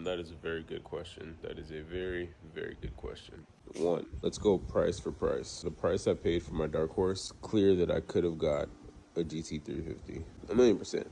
That is a very good question. That is a very, very good question. One, let's go price for price. The price I paid for my Dark Horse, clear that I could have got a GT350, a million percent.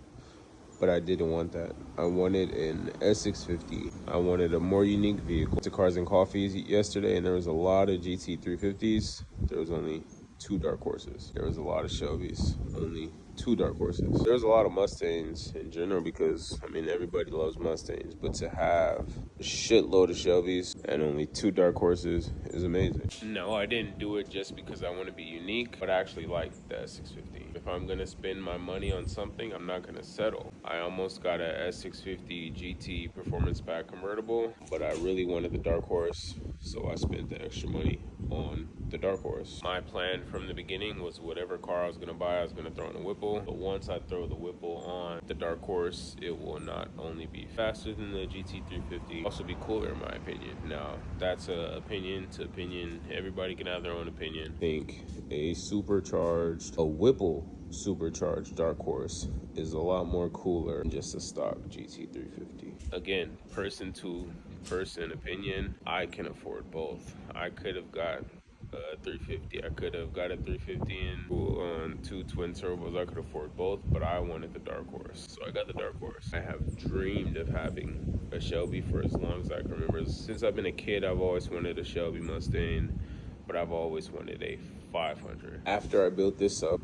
But I didn't want that. I wanted an S650. I wanted a more unique vehicle. To Cars and Coffees yesterday, and there was a lot of GT350s. There was only two Dark Horses. There was a lot of Shelbys, only two Dark Horses. There's a lot of Mustangs in general because, I mean, everybody loves Mustangs. But to have a shitload of Shelbys and only two Dark Horses is amazing. No, I didn't do it just because I want to be unique, but I actually like the S650. If I'm going to spend my money on something, I'm not going to settle. I almost got a S650 GT Performance Pack convertible, but I really wanted the Dark Horse, so I spent the extra money on the Dark Horse. My plan from the beginning was whatever car I was going to buy, I was going to throw in a Whipple. But once I throw the Whipple on the Dark Horse, it will not only be faster than the GT350, also be cooler in my opinion. Now, that's opinion to opinion. Everybody can have their own opinion. I think a Whipple supercharged Dark Horse is a lot more cooler than just a stock GT350. Again, person to person opinion, I can afford both. I could have got a 350. I could have got a 350 and on two twin turbos. I could afford both, but I wanted the Dark Horse, so I got the Dark Horse. I have dreamed of having a Shelby for as long as I can remember. Since I've been a kid, I've always wanted a Shelby Mustang, but I've always wanted a 500. After I built this up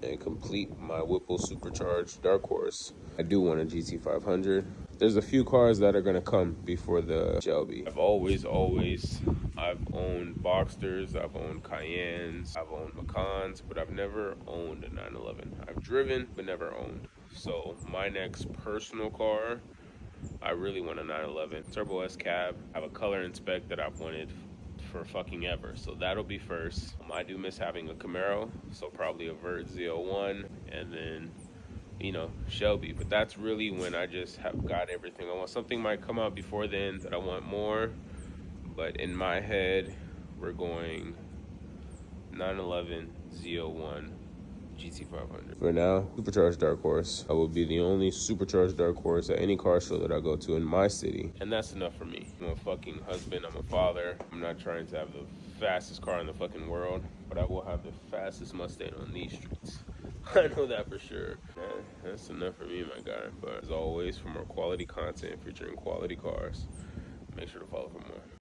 and complete my Whipple supercharged Dark Horse, I do want a GT500. There's a few cars that are gonna come before the Shelby. I've owned Boxsters, I've owned Cayennes, I've owned Macans, but I've never owned a 911. I've driven, but never owned. So my next personal car, I really want a 911 Turbo S cab. I have a color inspect that I've wanted for fucking ever, so that'll be first. I do miss having a Camaro, so probably a Vert Z01, and then Shelby. But that's really when I just have got everything I want. Something might come out before then that I want more, but in my head, we're going 911 Z01 GT500. For now, supercharged Dark Horse. I will be the only supercharged Dark Horse at any car show that I go to in my city. And that's enough for me. I'm a fucking husband, I'm a father. I'm not trying to have the fastest car in the fucking world, but I will have the fastest Mustang on these streets. I know that for sure. That's enough for me, my guy. But as always, for more quality content featuring quality cars, make sure to follow for more.